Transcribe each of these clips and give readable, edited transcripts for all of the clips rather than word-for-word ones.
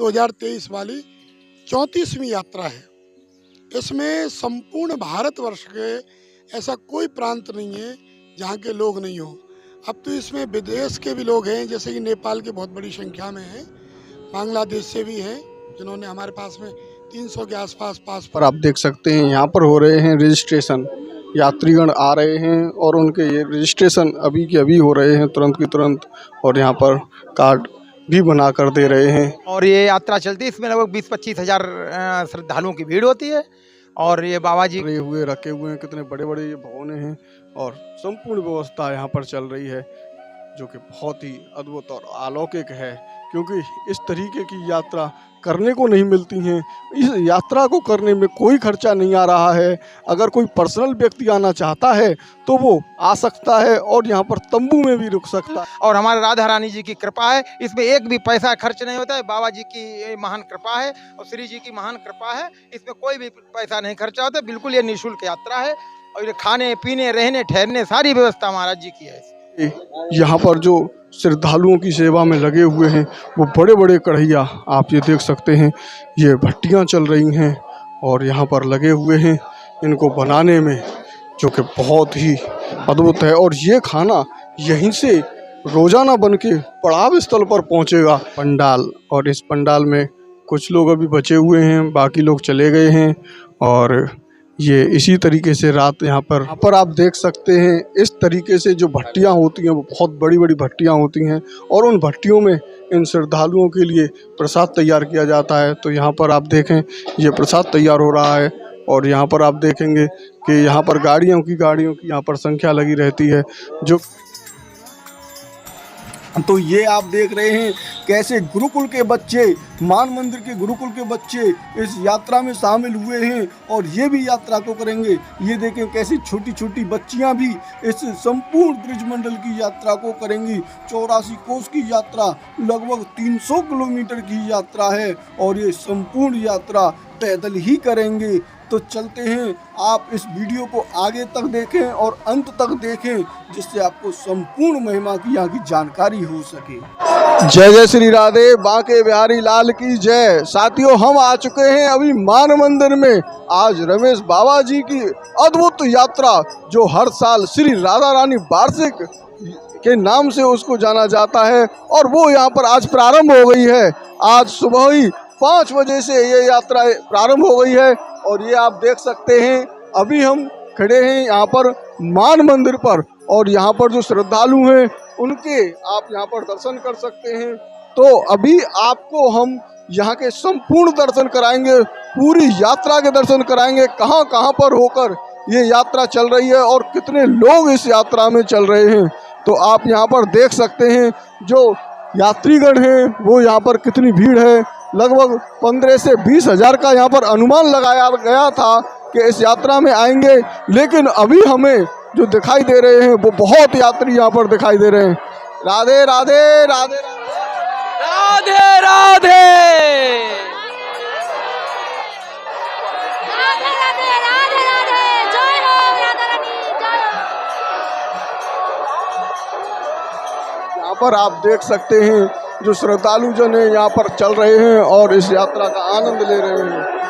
2023 वाली 34वीं यात्रा है। इसमें संपूर्ण भारतवर्ष के ऐसा कोई प्रांत नहीं है जहाँ के लोग नहीं हो। अब तो इसमें विदेश के भी लोग हैं, जैसे कि नेपाल के बहुत बड़ी संख्या में हैं, बांग्लादेश से भी हैं, जिन्होंने हमारे पास में 300 के आसपास पासपोर्ट। पर आप देख सकते हैं यहाँ पर हो रहे हैं रजिस्ट्रेशन। यात्रीगण आ रहे हैं और उनके ये रजिस्ट्रेशन अभी के अभी हो रहे हैं, तुरंत की तुरंत, और यहाँ पर कार्ड भी बना कर दे रहे हैं। और ये यात्रा चलती है, इसमें लगभग 20-25 हज़ार श्रद्धालुओं की भीड़ होती है। और ये बाबा जी रखे हुए हैं, कितने बड़े बड़े ये भवन हैं और संपूर्ण व्यवस्था यहाँ पर चल रही है, जो कि बहुत ही अद्भुत और अलौकिक है, क्योंकि इस तरीके की यात्रा करने को नहीं मिलती हैं। इस यात्रा को करने में कोई खर्चा नहीं आ रहा है। अगर कोई पर्सनल व्यक्ति आना चाहता है तो वो आ सकता है और यहाँ पर तंबू में भी रुक सकता है। और हमारे राधा रानी जी की कृपा है, इसमें एक भी पैसा खर्च नहीं होता है। बाबा जी की ये महान कृपा है और श्री जी की महान कृपा है, इसमें कोई भी पैसा नहीं खर्चा होता। बिल्कुल ये निःशुल्क यात्रा है और ये खाने पीने रहने ठहरने सारी व्यवस्था महाराज जी की है। यहाँ पर जो श्रद्धालुओं की सेवा में लगे हुए हैं वो बड़े बड़े कढ़ैया आप ये देख सकते हैं, ये भट्टियाँ चल रही हैं और यहाँ पर लगे हुए हैं इनको बनाने में, जो कि बहुत ही अद्भुत है। और ये खाना यहीं से रोजाना बन के पड़ाव स्थल पर पहुँचेगा। पंडाल, और इस पंडाल में कुछ लोग अभी बचे हुए हैं, बाकी लोग चले गए हैं। और ये इसी तरीके से रात यहाँ पर आप देख सकते हैं, इस तरीके से जो भट्टियाँ होती हैं वो बहुत बड़ी बड़ी भट्टियाँ होती हैं और उन भट्टियों में इन श्रद्धालुओं के लिए प्रसाद तैयार किया जाता है। तो यहाँ पर आप देखें ये प्रसाद तैयार हो रहा है और यहाँ पर आप देखेंगे कि यहाँ पर गाड़ियों की यहाँ पर संख्या लगी रहती है। जो तो ये आप देख रहे हैं कैसे गुरुकुल के बच्चे, मान मंदिर के गुरुकुल के बच्चे इस यात्रा में शामिल हुए हैं और ये भी यात्रा को करेंगे। ये देखें कैसी छोटी छोटी बच्चियां भी इस संपूर्ण ब्रजमंडल की यात्रा को करेंगी। 84 कोस की यात्रा, लगभग 300 किलोमीटर की यात्रा है और ये संपूर्ण यात्रा पैदल ही करेंगे। तो चलते हैं, आप इस वीडियो को आगे तक देखें और अंत तक देखें, जिससे आपको संपूर्ण महिमा की यहाँ की जानकारी हो सके। जय जय श्री राधे, बांके बिहारी लाल की जय। साथियों, हम आ चुके हैं अभी मान मंदिर में। आज रमेश बाबा जी की अद्भुत यात्रा, जो हर साल श्री राधा रानी वार्षिक के नाम से उसको जाना जाता है, और वो यहाँ पर आज प्रारंभ हो गई है। आज सुबह ही 5 बजे से ये यात्रा प्रारंभ हो गई है और ये आप देख सकते हैं अभी हम खड़े हैं यहाँ पर मान मंदिर पर, और यहाँ पर जो श्रद्धालु हैं उनके आप यहाँ पर दर्शन कर सकते हैं। तो अभी आपको हम यहाँ के संपूर्ण दर्शन कराएंगे, पूरी यात्रा के दर्शन कराएंगे, कहाँ कहाँ पर होकर ये यात्रा चल रही है और कितने लोग इस यात्रा में चल रहे हैं। तो आप यहाँ पर देख सकते हैं जो यात्रीगण हैं वो यहाँ पर कितनी भीड़ है। लगभग 15 से 20 हज़ार का यहाँ पर अनुमान लगाया गया था कि इस यात्रा में आएंगे, लेकिन अभी हमें जो दिखाई दे रहे हैं वो बहुत यात्री यहाँ पर दिखाई दे रहे हैं। राधे राधे राधे राधे राधे यहाँ पर आप देख सकते हैं जो श्रद्धालु जन है यहाँ पर चल रहे हैं और इस यात्रा का आनंद ले रहे हैं।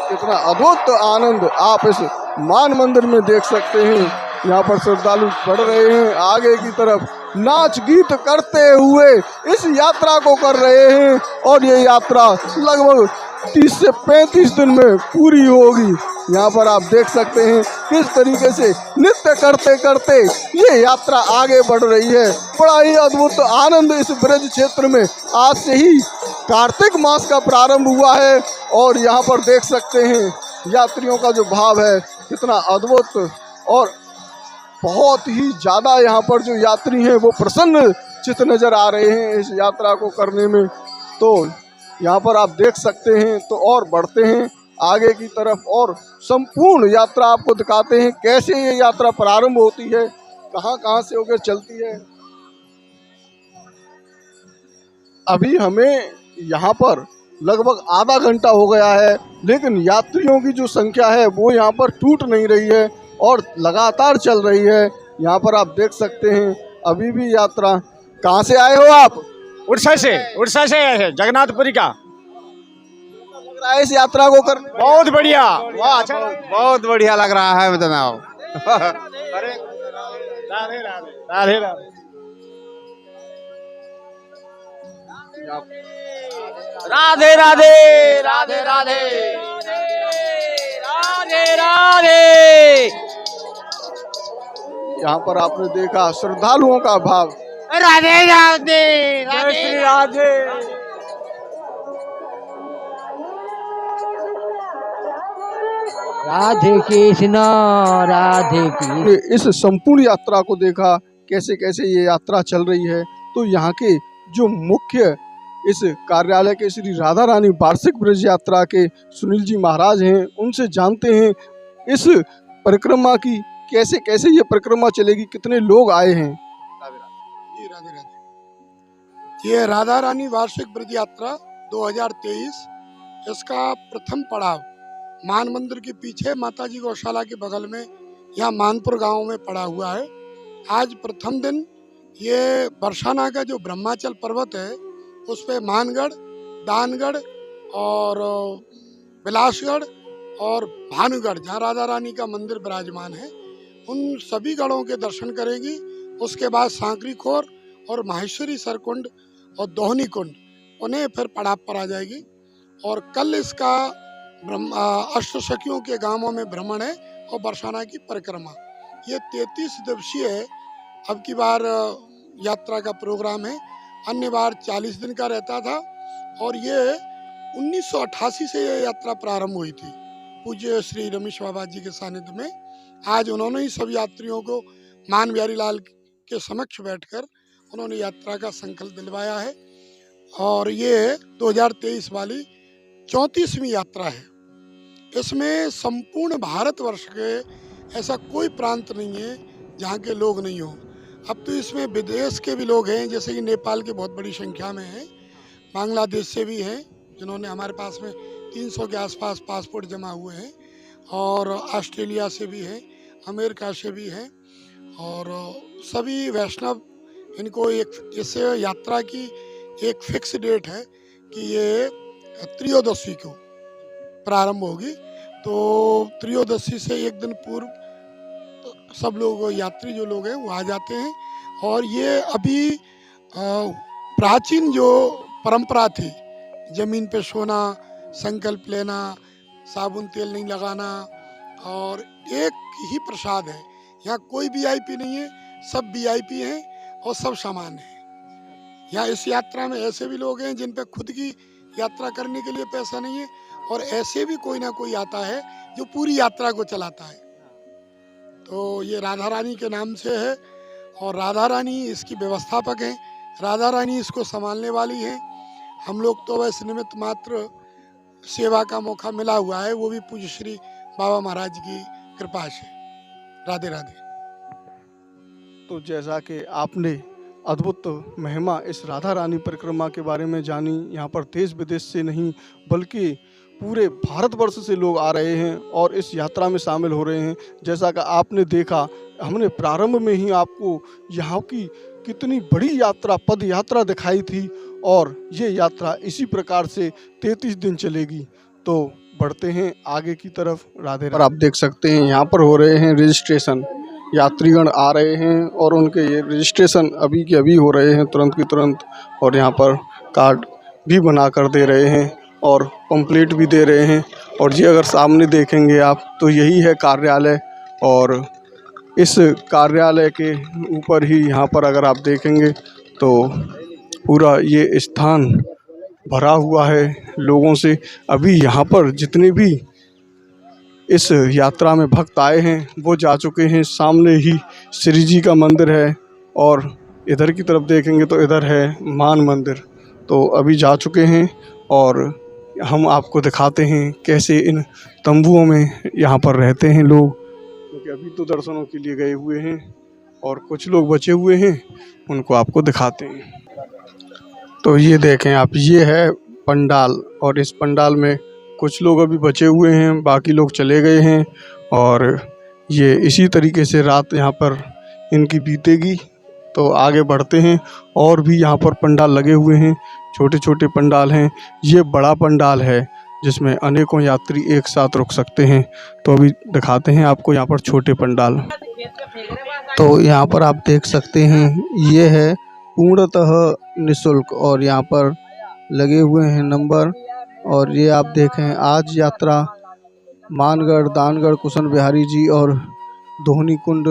कितना अद्भुत आनंद आप इस मान मंदिर में देख सकते हैं। यहाँ पर श्रद्धालु बढ़ रहे हैं, आगे की तरफ नाच गीत करते हुए इस यात्रा को कर रहे हैं और ये यात्रा लगभग 30 से 35 दिन में पूरी होगी। यहाँ पर आप देख सकते हैं किस तरीके से नृत्य करते करते ये यात्रा आगे बढ़ रही है। बड़ा ही अद्भुत आनंद इस ब्रज क्षेत्र में। आज से ही कार्तिक मास का प्रारंभ हुआ है और यहाँ पर देख सकते हैं यात्रियों का जो भाव है कितना अद्भुत, और बहुत ही ज़्यादा यहाँ पर जो यात्री हैं वो प्रसन्न चित्त नज़र आ रहे हैं इस यात्रा को करने में। तो यहाँ पर आप देख सकते हैं। तो और बढ़ते हैं आगे की तरफ और संपूर्ण यात्रा आपको दिखाते हैं कैसे ये यात्रा प्रारंभ होती है, कहाँ कहाँ से होकर चलती है। अभी हमें यहाँ पर लगभग आधा घंटा हो गया है, लेकिन यात्रियों की जो संख्या है वो यहाँ पर टूट नहीं रही है और लगातार चल रही है। यहाँ पर आप देख सकते हैं अभी भी यात्रा। कहाँ से आए हो आप? उड़ीसा से आए हैं जगन्नाथपुरी का। लग रहा है इस यात्रा को कर बहुत बढ़िया, वाह अच्छा बहुत बढ़िया लग रहा है मतलब। राधे राधे राधे राधे। राधे राधे राधे राधे राधे राधे। यहाँ पर आपने देखा श्रद्धालुओं का भाव। राधे राधे जय श्री राधे। राधे कृष्ण राधे कृष्ण। इस संपूर्ण यात्रा को देखा कैसे कैसे ये यात्रा चल रही है, तो यहाँ के जो मुख्य इस कार्यालय के श्री राधा रानी वार्षिक ब्रज यात्रा के सुनील जी महाराज हैं, उनसे जानते हैं इस परिक्रमा की कैसे कैसे ये परिक्रमा चलेगी, कितने लोग आए हैं। जी राधे राधे। ये राधा रानी वार्षिक ब्रज यात्रा 2023, इसका प्रथम पड़ाव मान मंदिर के पीछे माताजी गौशाला के बगल में यहाँ मानपुर गांव में पड़ा हुआ है। आज प्रथम दिन ये बरसाना का जो ब्रह्माचल पर्वत है उस पे मानगढ़, दानगढ़ और बिलासगढ़ और भानुगढ़, जहाँ राधा रानी का मंदिर विराजमान है, उन सभी गढ़ों के दर्शन करेगी। उसके बाद सांकरी खोर और माहेश्वरी सरकुंड और दोहनी कुंड, उन्हें फिर पड़ाव पर आ जाएगी। और कल इसका अष्टसखियों के गांवों में भ्रमण है और बरसाना की परिक्रमा। ये 33 दिवसीय है अब की बार यात्रा का प्रोग्राम है। अन्य बार 40 दिन का रहता था और ये 1988 से ये यात्रा प्रारंभ हुई थी पूज्य श्री रमेश बाबा जी के सानिध्य में। आज उन्होंने ही सब यात्रियों को मान बिहारी लाल के समक्ष बैठकर उन्होंने यात्रा का संकल्प दिलवाया है। और ये 2023 वाली 34वीं यात्रा है। इसमें संपूर्ण भारतवर्ष के ऐसा कोई प्रांत नहीं है जहाँ के लोग नहीं हो। अब तो इसमें विदेश के भी लोग हैं, जैसे कि नेपाल के बहुत बड़ी संख्या में हैं, बांग्लादेश से भी हैं जिन्होंने हमारे पास में 300 के आसपास पासपोर्ट जमा हुए हैं, और ऑस्ट्रेलिया से भी हैं, अमेरिका से भी हैं। और सभी वैष्णव इनको एक इस यात्रा की एक फिक्स डेट है कि ये त्रयोदशी को प्रारंभ होगी। तो त्रयोदशी से एक दिन पूर्व सब लोग यात्री जो लोग हैं वो आ जाते हैं। और ये अभी प्राचीन जो परंपरा थी, जमीन पे सोना, संकल्प लेना, साबुन तेल नहीं लगाना, और एक ही प्रसाद है। यहाँ कोई वीआईपी नहीं है, सब वीआईपी हैं और सब सामान्य हैं। यहाँ इस यात्रा में ऐसे भी लोग हैं जिन पे खुद की यात्रा करने के लिए पैसा नहीं है, और ऐसे भी कोई ना कोई आता है जो पूरी यात्रा को चलाता है। तो ये राधा रानी के नाम से है और राधा रानी इसकी व्यवस्थापक हैं, राधा रानी इसको संभालने वाली हैं। हम लोग तो बस निमित्त मात्र सेवा का मौका मिला हुआ है, वो भी पूज्य श्री बाबा महाराज की कृपा से। राधे राधे। तो जैसा कि आपने अद्भुत महिमा इस राधा रानी परिक्रमा के बारे में जानी, यहाँ पर देश विदेश से नहीं बल्कि पूरे भारतवर्ष से लोग आ रहे हैं और इस यात्रा में शामिल हो रहे हैं। जैसा कि आपने देखा, हमने प्रारंभ में ही आपको यहाँ की कितनी बड़ी यात्रा, पद यात्रा दिखाई थी, और ये यात्रा इसी प्रकार से 33 दिन चलेगी। तो बढ़ते हैं आगे की तरफ। राधे राधे। आप देख सकते हैं यहाँ पर हो रहे हैं रजिस्ट्रेशन, यात्रीगण आ रहे हैं और उनके ये रजिस्ट्रेशन अभी के अभी हो रहे हैं, तुरंत की तुरंत। और यहाँ पर कार्ड भी बना कर दे रहे हैं और पंपलेट भी दे रहे हैं। और ये अगर सामने देखेंगे आप तो यही है कार्यालय, और इस कार्यालय के ऊपर ही यहाँ पर अगर आप देखेंगे तो पूरा ये स्थान भरा हुआ है लोगों से। अभी यहाँ पर जितने भी इस यात्रा में भक्त आए हैं वो जा चुके हैं। सामने ही श्री जी का मंदिर है और इधर की तरफ देखेंगे तो इधर है मान मंदिर। तो अभी जा चुके हैं और हम आपको दिखाते हैं कैसे इन तंबुओं में यहाँ पर रहते हैं लोग, क्योंकि अभी तो दर्शनों के लिए गए हुए हैं और कुछ लोग बचे हुए हैं, उनको आपको दिखाते हैं। तो ये देखें आप, ये है पंडाल, और इस पंडाल में कुछ लोग अभी बचे हुए हैं, बाकी लोग चले गए हैं। और ये इसी तरीके से रात यहाँ पर इनकी बीतेगी। तो आगे बढ़ते हैं। और भी यहाँ पर पंडाल लगे हुए हैं, छोटे छोटे पंडाल हैं। ये बड़ा पंडाल है जिसमें अनेकों यात्री एक साथ रुक सकते हैं। तो अभी दिखाते हैं आपको यहाँ पर छोटे पंडाल। तो यहाँ पर आप देख सकते हैं, ये है पूर्णतः निःशुल्क और यहाँ पर लगे हुए हैं नंबर। और ये आप देखें, आज यात्रा मानगढ़, दानगढ़, कुशन बिहारी जी और दोहनी कुंड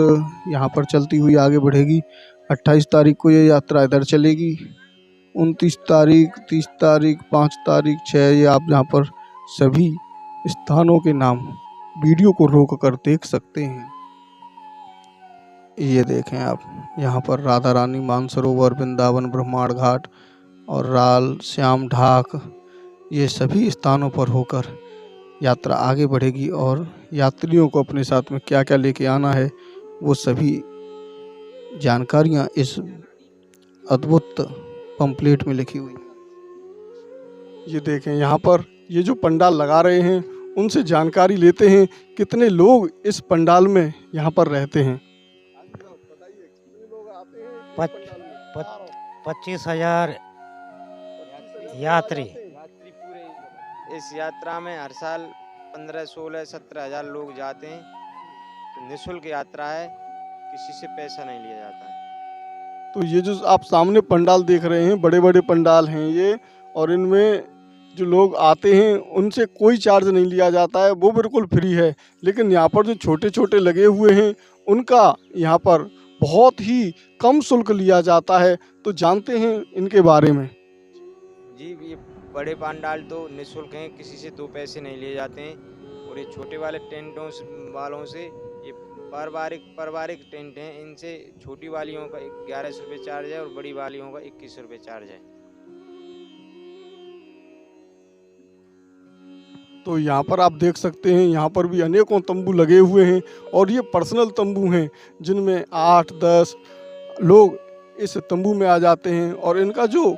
यहाँ पर चलती हुई आगे बढ़ेगी। 28 तारीख को ये यात्रा इधर चलेगी, 29 तारीख, 30 तारीख, 5 तारीख, 6, ये आप यहाँ पर सभी स्थानों के नाम वीडियो को रोक कर देख सकते हैं। ये देखें आप, यहाँ पर राधा रानी, मानसरोवर, वृंदावन, ब्रह्मांड घाट और राल, श्याम ढाक, ये सभी स्थानों पर होकर यात्रा आगे बढ़ेगी। और यात्रियों को अपने साथ में क्या क्या लेके आना है वो सभी जानकारियाँ इस अद्भुत पंपलेट में लिखी हुई हैं। ये देखें, यहाँ पर ये जो पंडाल लगा रहे हैं उनसे जानकारी लेते हैं कितने लोग इस पंडाल में यहाँ पर रहते हैं। 25,000 यात्री। इस यात्रा में हर साल 15, 16, 17,000 लोग जाते हैं। तो निःशुल्क यात्रा है, किसी से पैसा नहीं लिया जाता है। तो ये जो आप सामने पंडाल देख रहे हैं, बड़े बड़े पंडाल हैं ये, और इनमें जो लोग आते हैं उनसे कोई चार्ज नहीं लिया जाता है, वो बिल्कुल फ्री है। लेकिन यहाँ पर जो छोटे छोटे लगे हुए हैं उनका यहाँ पर बहुत ही कम शुल्क लिया जाता है। तो जानते हैं इनके बारे में। जी, ये बड़े पंडाल तो निःशुल्क हैं, किसी से 2 पैसे नहीं लिए जाते हैं। और ये छोटे वाले टेंटों वालों से, ये पारिवारिक टेंट हैं, इनसे छोटी वालियों का 1100 रुपये चार्ज है और बड़ी वालियों का 21 रुपये चार्ज है। तो यहाँ पर आप देख सकते हैं, यहाँ पर भी अनेकों तंबू लगे हुए हैं और ये पर्सनल तंबू हैं जिनमें 8-10 लोग इस तंबू में आ जाते हैं। और इनका जो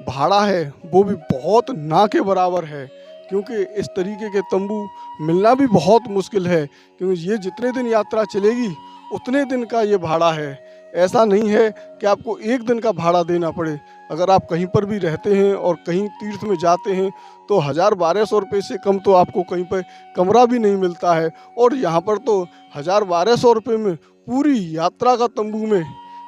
भाड़ा है वो भी बहुत ना के बराबर है, क्योंकि इस तरीके के तंबू मिलना भी बहुत मुश्किल है, क्योंकि ये जितने दिन यात्रा चलेगी उतने दिन का ये भाड़ा है। ऐसा नहीं है कि आपको एक दिन का भाड़ा देना पड़े। अगर आप कहीं पर भी रहते हैं और कहीं तीर्थ में जाते हैं तो 1,000-1,200 रुपये से कम तो आपको कहीं पर कमरा भी नहीं मिलता है। और यहाँ पर तो 1,000-1,200 रुपये में पूरी यात्रा का तंबू में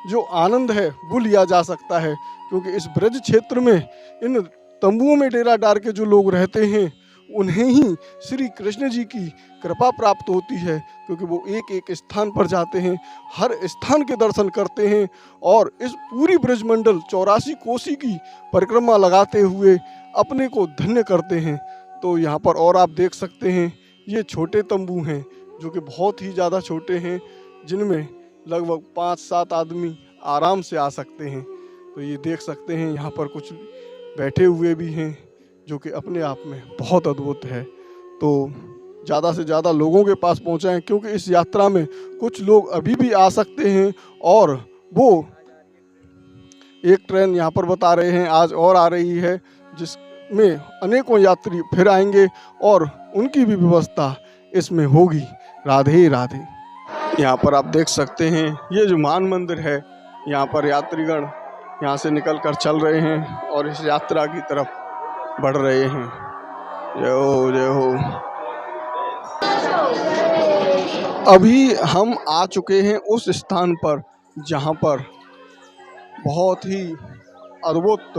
जो आनंद है वो लिया जा सकता है, क्योंकि इस ब्रज क्षेत्र में इन तंबुओं में डेरा डाल के जो लोग रहते हैं उन्हें ही श्री कृष्ण जी की कृपा प्राप्त होती है, क्योंकि वो एक एक स्थान पर जाते हैं, हर स्थान के दर्शन करते हैं और इस पूरी ब्रजमंडल 84 कोसी की परिक्रमा लगाते हुए अपने को धन्य करते हैं। तो यहाँ पर और आप देख सकते हैं, ये छोटे तंबू हैं जो कि बहुत ही ज़्यादा छोटे हैं, जिनमें लगभग 5-7 आदमी आराम से आ सकते हैं। तो ये देख सकते हैं, यहाँ पर कुछ बैठे हुए भी हैं जो कि अपने आप में बहुत अद्भुत है। तो ज़्यादा से ज़्यादा लोगों के पास पहुँचाएं, क्योंकि इस यात्रा में कुछ लोग अभी भी आ सकते हैं और वो एक ट्रेन यहाँ पर बता रहे हैं आज और आ रही है, जिसमें अनेकों यात्री फिर आएंगे और उनकी भी व्यवस्था इसमें होगी। राधे राधे। यहाँ पर आप देख सकते हैं, ये जो मान मंदिर है, यहाँ पर यात्रीगण यहाँ से निकल कर चल रहे हैं और इस यात्रा की तरफ बढ़ रहे हैं। जय हो, जय हो। अभी हम आ चुके हैं उस स्थान पर जहाँ पर बहुत ही अद्भुत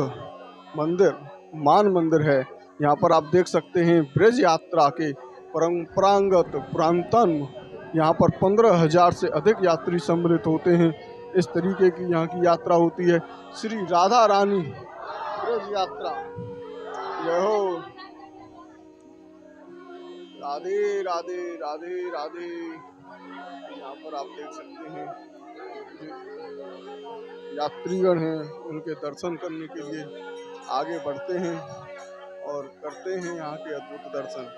मंदिर, मान मंदिर है। यहाँ पर आप देख सकते हैं, ब्रज यात्रा के परंपरागत प्रांतन, यहाँ पर 15,000 से अधिक यात्री सम्मिलित होते हैं। इस तरीके की यहाँ की यात्रा होती है, श्री राधा रानी ब्रज यात्रा। जय हो, राधे राधे, राधे राधे। यहाँ पर आप देख सकते हैं, यात्रीगण हैं, उनके दर्शन करने के लिए आगे बढ़ते हैं और करते हैं यहाँ के अद्भुत दर्शन।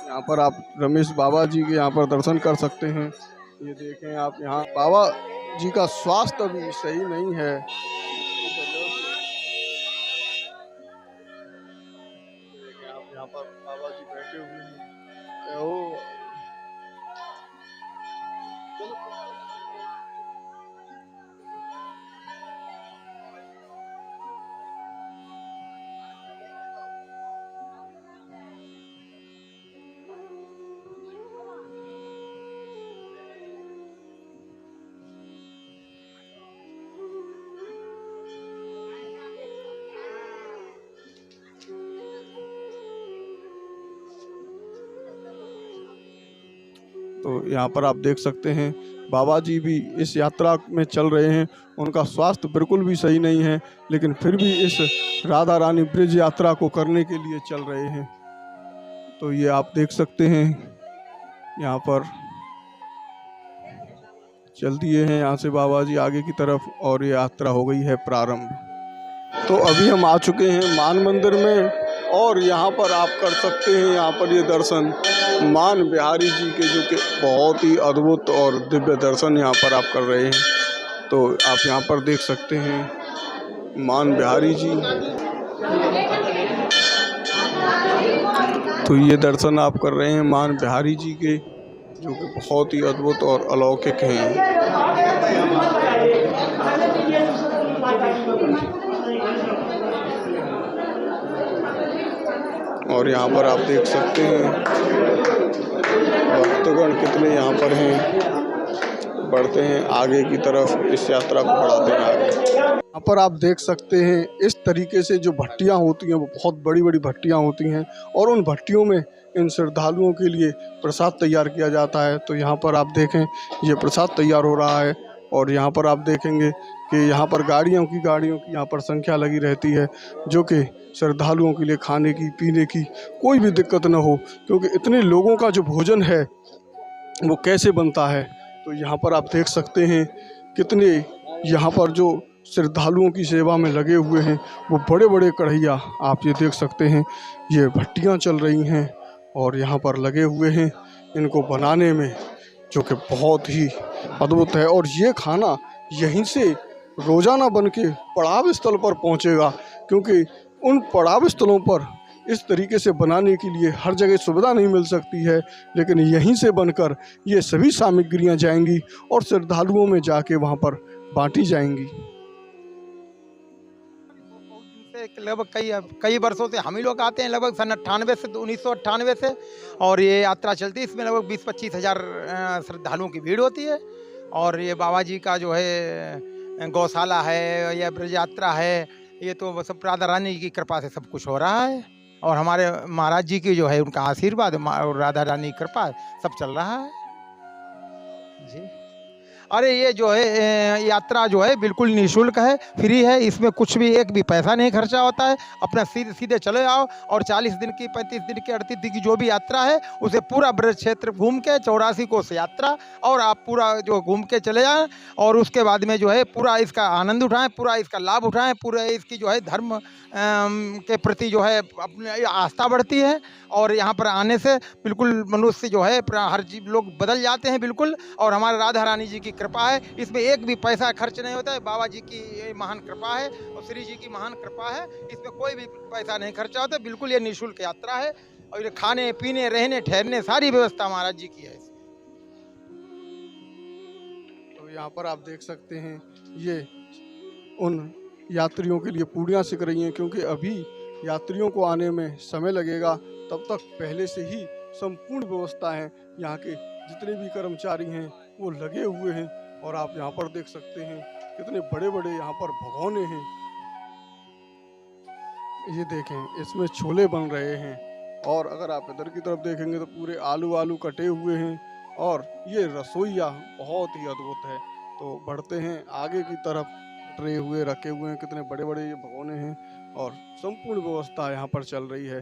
यहाँ पर आप रमेश बाबा जी के यहाँ पर दर्शन कर सकते हैं। ये देखें आप, यहाँ बाबा जी का स्वास्थ्य अभी सही नहीं है। देखें आप, यहाँ पर बाबा जी बैठे हुए हैं। ओ, तो यहाँ पर आप देख सकते हैं बाबा जी भी इस यात्रा में चल रहे हैं। उनका स्वास्थ्य बिल्कुल भी सही नहीं है, लेकिन फिर भी इस राधा रानी ब्रिज यात्रा को करने के लिए चल रहे हैं। तो ये आप देख सकते हैं, यहाँ पर चल दिए हैं यहाँ से बाबा जी आगे की तरफ और ये यात्रा हो गई है प्रारंभ। तो अभी हम आ चुके हैं मान मंदिर में और यहाँ पर आप कर सकते हैं यहाँ पर ये दर्शन मान बिहारी जी के, जो कि बहुत ही अद्भुत और दिव्य दर्शन यहाँ पर आप कर रहे हैं। तो आप यहाँ पर देख सकते हैं मान बिहारी जी। तो ये दर्शन आप कर रहे हैं मान बिहारी जी के, जो कि बहुत ही अद्भुत और अलौकिक हैं। और यहाँ पर आप देख सकते हैं भक्तगण कितने यहाँ पर हैं। बढ़ते हैं आगे की तरफ, इस यात्रा को बढ़ाते हैं आगे। यहाँ पर आप देख सकते हैं इस तरीके से जो भट्टियाँ होती हैं वो बहुत बड़ी बड़ी भट्टियाँ होती हैं और उन भट्टियों में इन श्रद्धालुओं के लिए प्रसाद तैयार किया जाता है। तो यहाँ पर आप देखें ये प्रसाद तैयार हो रहा है और यहाँ पर आप देखेंगे कि यहाँ पर गाड़ियों की यहाँ पर संख्या लगी रहती है, जो कि श्रद्धालुओं के लिए खाने की पीने की कोई भी दिक्कत न हो, क्योंकि इतने लोगों का जो भोजन है वो कैसे बनता है। तो यहाँ पर आप देख सकते हैं कितने यहाँ पर जो श्रद्धालुओं की सेवा में लगे हुए हैं वो बड़े बड़े कढ़ैया आप ये देख सकते हैं, ये भट्टियाँ चल रही हैं और यहाँ पर लगे हुए हैं इनको बनाने में, जो कि बहुत ही अद्भुत है। और ये खाना यहीं से रोज़ाना बन के पड़ाव स्थल पर पहुँचेगा, क्योंकि उन पड़ाव स्थलों पर इस तरीके से बनाने के लिए हर जगह सुविधा नहीं मिल सकती है, लेकिन यहीं से बनकर ये सभी सामग्रियां जाएंगी और श्रद्धालुओं में जाके वहाँ पर बांटी जाएंगी। लगभग कई वर्षों से हम ही लोग आते हैं, लगभग सन 98 से 1998 से, और ये यात्रा चलती है। इसमें लगभग 20-25 हज़ार श्रद्धालुओं की भीड़ होती है। और ये बाबा जी का जो है गौशाला है या ब्रज यात्रा है, ये तो सब राधा रानी की कृपा से सब कुछ हो रहा है और हमारे महाराज जी की जो है उनका आशीर्वाद और राधा रानी की कृपा सब चल रहा है जी। अरे ये जो है यात्रा जो है बिल्कुल निःशुल्क है, फ्री है। इसमें कुछ भी एक भी पैसा नहीं खर्चा होता है। अपना सीधे सीधे चले आओ और 40 दिन की, 35 दिन की, 38 दिन की जो भी यात्रा है उसे पूरा ब्रज क्षेत्र घूम के 84 कोस यात्रा और आप पूरा जो घूम के चले जाएं और उसके बाद में जो है पूरा इसका आनंद उठाएं, पूरा इसका लाभ उठाएं, पूरा इसकी जो है धर्म के प्रति जो है अपनी आस्था बढ़ती है। और यहाँ पर आने से बिल्कुल मनुष्य जो है हर जीव लोग बदल जाते हैं बिल्कुल। और हमारे राधा रानी जी की कृपा है, इसमें एक भी पैसा खर्च नहीं होता है। बाबा जी की ये महान कृपा है और श्री जी की महान कृपा है, इसमें कोई भी पैसा नहीं खर्चा होता। बिल्कुल ये निःशुल्क यात्रा है और ये खाने पीने रहने ठहरने सारी व्यवस्था महाराज जी की है। तो यहाँ पर आप देख सकते हैं ये उन यात्रियों के लिए पूड़ियाँ सिक रही हैं, क्योंकि अभी यात्रियों को आने में समय लगेगा। तब तक पहले से ही संपूर्ण व्यवस्था है, यहाँ के जितने भी कर्मचारी हैं वो लगे हुए हैं। और आप यहाँ पर देख सकते हैं कितने बड़े बड़े यहाँ पर भगोने हैं। ये देखें इसमें छोले बन रहे हैं और अगर आप इधर की तरफ देखेंगे तो पूरे आलू कटे हुए हैं और ये रसोईया बहुत ही अद्भुत है। तो बढ़ते हैं आगे की तरफ, ट्रे हुए रखे हुए हैं, कितने बड़े बड़े ये भगोने हैं और संपूर्ण व्यवस्था यहाँ पर चल रही है,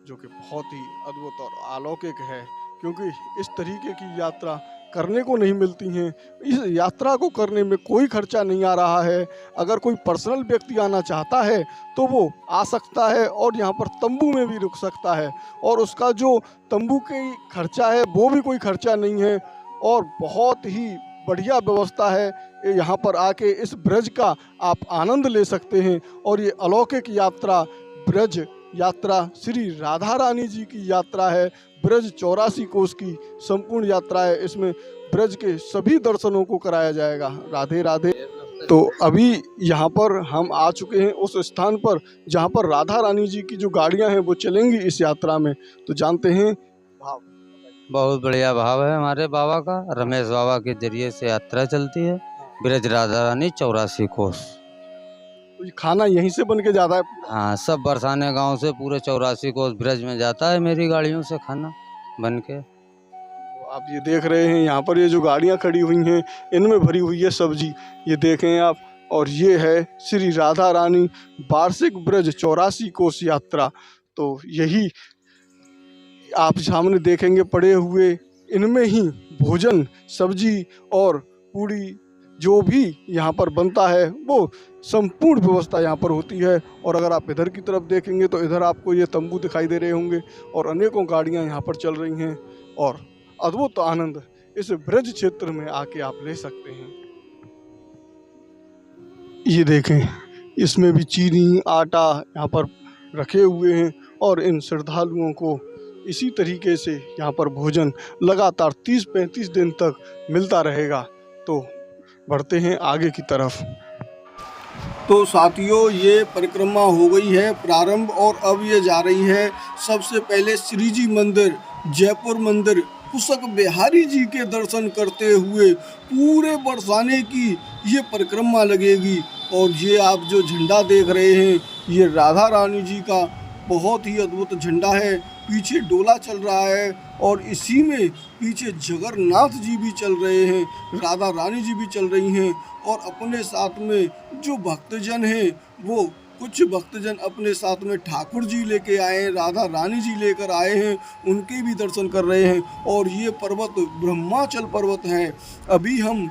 जो कि बहुत ही अद्भुत और अलौकिक है। क्योंकि इस तरीके की यात्रा करने को नहीं मिलती हैं। इस यात्रा को करने में कोई खर्चा नहीं आ रहा है। अगर कोई पर्सनल व्यक्ति आना चाहता है तो वो आ सकता है और यहाँ पर तंबू में भी रुक सकता है, और उसका जो तंबू की खर्चा है वो भी कोई खर्चा नहीं है, और बहुत ही बढ़िया व्यवस्था है। यहाँ पर आके इस ब्रज का आप आनंद ले सकते हैं। और ये अलौकिक यात्रा ब्रज यात्रा श्री राधा रानी जी की यात्रा है। ब्रज 84 कोस की संपूर्ण यात्रा है। इसमें ब्रज के सभी दर्शनों को कराया जाएगा। राधे राधे। तो अभी यहाँ पर हम आ चुके हैं उस स्थान पर जहाँ पर राधा रानी जी की जो गाड़ियाँ हैं वो चलेंगी इस यात्रा में। तो जानते हैं भाव। बहुत बढ़िया भाव है हमारे बाबा का। रमेश बाबा के जरिए से यात्रा चलती है ब्रज राधा रानी 84 कोस। तो ये खाना यहीं से बन के जाता है? हाँ, सब बरसाने गांव से पूरे 84 कोस ब्रज में जाता है मेरी गाड़ियों से खाना बन के। तो आप ये देख रहे हैं यहाँ पर ये जो गाड़ियाँ खड़ी हुई हैं इनमें भरी हुई है सब्जी, ये देखें आप। और ये है श्री राधा रानी वार्षिक ब्रज 84 कोस यात्रा। तो यही आप सामने देखेंगे पड़े हुए, इनमें ही भोजन सब्जी और पूड़ी जो भी यहाँ पर बनता है वो संपूर्ण व्यवस्था यहाँ पर होती है। और अगर आप इधर की तरफ देखेंगे तो इधर आपको ये तंबू दिखाई दे रहे होंगे और अनेकों गाड़ियाँ यहाँ पर चल रही हैं, और अद्भुत आनंद इस ब्रज क्षेत्र में आके आप ले सकते हैं। ये देखें, इसमें भी चीनी आटा यहाँ पर रखे हुए हैं, और इन श्रद्धालुओं को इसी तरीके से यहाँ पर भोजन लगातार 30-35 दिन तक मिलता रहेगा। तो बढ़ते हैं आगे की तरफ। तो साथियों, ये परिक्रमा हो गई है प्रारंभ, और अब ये जा रही है सबसे पहले श्री जी मंदिर, जयपुर मंदिर, कुशक बिहारी जी के दर्शन करते हुए पूरे बरसाने की ये परिक्रमा लगेगी। और ये आप जो झंडा देख रहे हैं ये राधा रानी जी का बहुत ही अद्भुत झंडा है। पीछे डोला चल रहा है और इसी में पीछे जगन्नाथ जी भी चल रहे हैं, राधा रानी जी भी चल रही हैं, और अपने साथ में जो भक्तजन हैं वो कुछ भक्तजन अपने साथ में ठाकुर जी लेके आए हैं, राधा रानी जी लेकर आए हैं, उनके भी दर्शन कर रहे हैं। और ये पर्वत ब्रह्माचल पर्वत है। अभी हम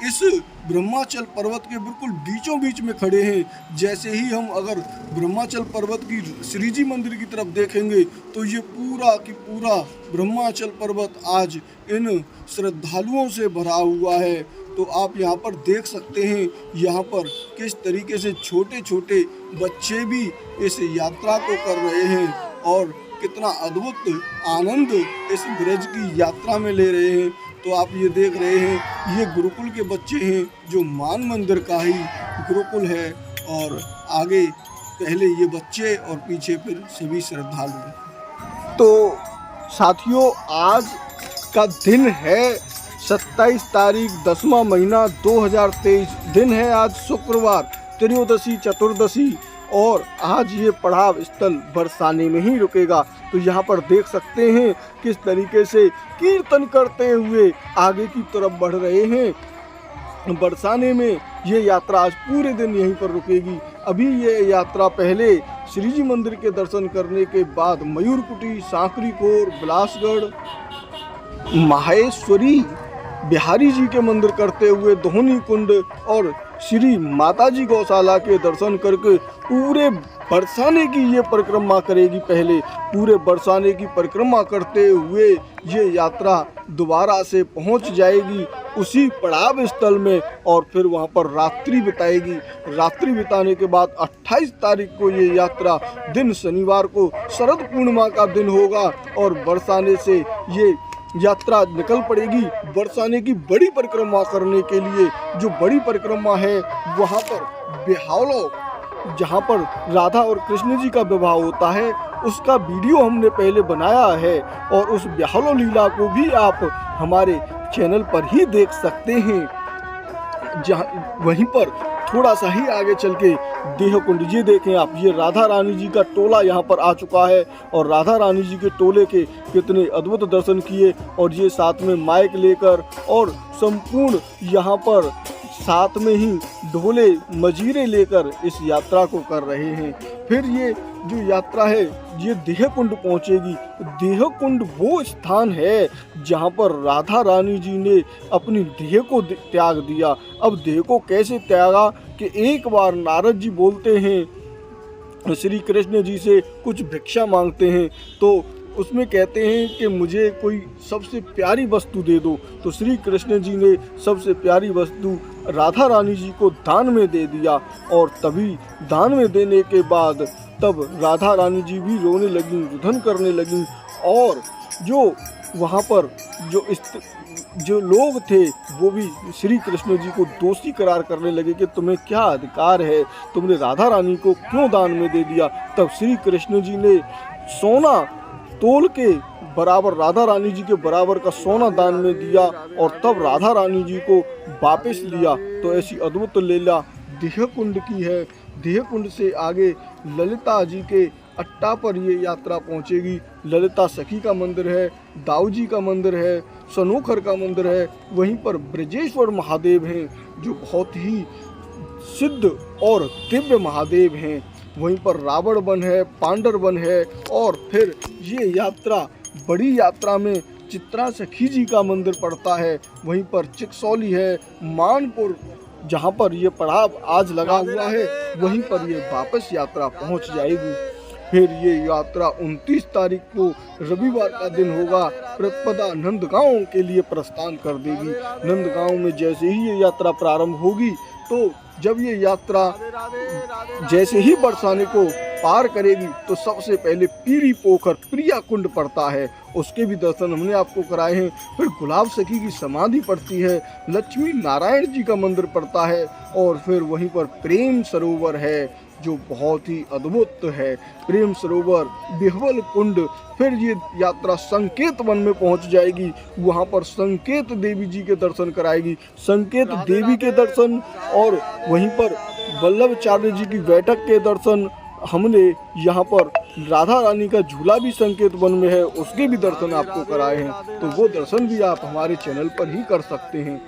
इस ब्रह्माचल पर्वत के बिल्कुल बीचों बीच में खड़े हैं। जैसे ही हम अगर ब्रह्माचल पर्वत की श्री जी मंदिर की तरफ देखेंगे तो ये पूरा की पूरा ब्रह्माचल पर्वत आज इन श्रद्धालुओं से भरा हुआ है। तो आप यहाँ पर देख सकते हैं यहाँ पर किस तरीके से छोटे छोटे बच्चे भी इस यात्रा को कर रहे हैं और कितना अद्भुत आनंद इस ब्रज की यात्रा में ले रहे हैं। तो आप ये देख रहे हैं ये गुरुकुल के बच्चे हैं, जो मान मंदिर का ही गुरुकुल है, और आगे पहले ये बच्चे और पीछे फिर सभी श्रद्धालु। तो साथियों, आज का दिन है 27 तारीख 10वां महीना 2023। दिन है आज शुक्रवार, त्रयोदशी चतुर्दशी, और आज ये पड़ाव स्थल बरसाने में ही रुकेगा। तो यहाँ पर देख सकते हैं किस तरीके से कीर्तन करते हुए आगे की तरफ बढ़ रहे हैं। बरसाने में ये यात्रा आज पूरे दिन यहीं पर रुकेगी। अभी ये यात्रा पहले श्री जी मंदिर के दर्शन करने के बाद मयूरकुटी, सांकरी कोर, बिलासगढ़, माहेश्वरी बिहारी जी के मंदिर करते हुए दोहनी कुंड और श्री माताजी गौशाला के दर्शन करके पूरे बरसाने की ये परिक्रमा करेगी। पहले पूरे बरसाने की परिक्रमा करते हुए ये यात्रा दोबारा से पहुंच जाएगी उसी पड़ाव स्थल में, और फिर वहां पर रात्रि बिताएगी। रात्रि बिताने के बाद 28 तारीख को ये यात्रा दिन शनिवार को शरद पूर्णिमा का दिन होगा, और बरसाने से ये यात्रा निकल पड़ेगी बरसाने की बड़ी परिक्रमा करने के लिए। जो बड़ी परिक्रमा है वहाँ पर बिहावलो, जहाँ पर राधा और कृष्ण जी का विवाह होता है, उसका वीडियो हमने पहले बनाया है, और उस बिहावलो लीला को भी आप हमारे चैनल पर ही देख सकते हैं। जहाँ वहीं पर थोड़ा सा ही आगे चल के देह कुंड, ये देखें आप, ये राधा रानी जी का टोला यहाँ पर आ चुका है, और राधा रानी जी के टोले के कितने अद्भुत दर्शन किए। और ये साथ में माइक लेकर और संपूर्ण यहाँ पर साथ में ही ढोले मजीरे लेकर इस यात्रा को कर रहे हैं। फिर ये जो यात्रा है ये देह कुंड पहुंचेगी। देह कुंड वो स्थान है जहां पर राधा रानी जी ने अपनी देह को त्याग दिया। अब देह को कैसे त्यागा कि एक बार नारद जी बोलते हैं श्री कृष्ण जी से कुछ भिक्षा मांगते हैं, तो उसमें कहते हैं कि मुझे कोई सबसे प्यारी वस्तु दे दो। तो श्री कृष्ण जी ने सबसे प्यारी वस्तु राधा रानी जी को दान में दे दिया, और तभी दान में देने के बाद तब राधा रानी जी भी रोने लगी, रुदन करने लगी, और जो वहाँ पर जो लोग थे वो भी श्री कृष्ण जी को दोषी करार करने लगे कि तुम्हें क्या अधिकार है, तुमने राधा रानी को क्यों दान में दे दिया। तब श्री कृष्ण जी ने सोना तोल के बराबर राधा रानी जी के बराबर का सोना दान में दिया, और तब राधा रानी जी को वापस लिया। तो ऐसी अद्भुत लीला देह कुंड की है। देह कुंड से आगे ललिता जी के अट्टा पर ये यात्रा पहुंचेगी। ललिता सखी का मंदिर है, दाऊ जी का मंदिर है, सनोखर का मंदिर है, वहीं पर ब्रजेश्वर महादेव हैं जो बहुत ही सिद्ध और दिव्य महादेव हैं। वहीं पर रावण वन है, पांडर वन है, और फिर ये यात्रा बड़ी यात्रा में चित्रा सखी जी का मंदिर पड़ता है। वहीं पर चिकसौली है, मानपुर जहाँ पर ये पड़ाव आज लगा हुआ है वहीं पर ये वापस यात्रा पहुँच जाएगी। फिर ये यात्रा 29 तारीख को रविवार का दिन होगा। प्रतिपदा नंदगांव के लिए प्रस्थान कर देगी। नंदगांव में जैसे ही ये यात्रा प्रारंभ होगी, तो जब ये यात्रा जैसे ही बरसाने को पार करेगी तो सबसे पहले पीरी पोखर प्रिया कुंड पड़ता है, उसके भी दर्शन हमने आपको कराए हैं। फिर गुलाब सखी की समाधि पड़ती है, लक्ष्मी नारायण जी का मंदिर पड़ता है, और फिर वहीं पर प्रेम सरोवर है जो बहुत ही अद्भुत है। प्रेम सरोवर, बिहवल कुंड। फिर ये यात्रा संकेत वन में पहुंच जाएगी, वहां पर संकेत देवी जी के दर्शन कराएगी। संकेत देवी के दर्शन और वहीं पर वल्लभाचार्य जी की बैठक के दर्शन। हमने यहाँ पर राधा रानी का झूला भी संकेत वन में है, उसके भी दर्शन आपको कराए हैं, तो वो दर्शन भी आप हमारे चैनल पर ही कर सकते हैं।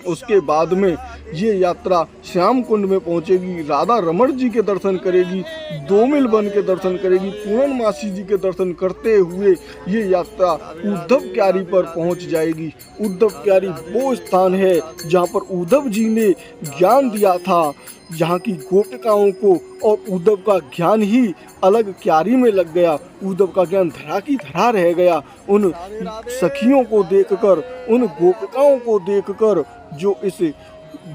उसके बाद में ये यात्रा श्याम कुंड में पहुंचेगी, राधा रमण जी के दर्शन करेगी, दोमिल वन के दर्शन करेगी, पूर्णमासी जी के दर्शन करते हुए ये यात्रा उद्धव क्यारी पर पहुंच जाएगी। उद्धव क्यारी वो स्थान है जहां पर उद्धव जी ने ज्ञान दिया था, जहाँ की गोपिकाओं को, और उद्धव का ज्ञान ही अलग क्यारी में लग गया। उद्धव का ज्ञान धरा की धरा रह गया। उन सखियों को देखकर, उन गोपिकाओं को देखकर जो इस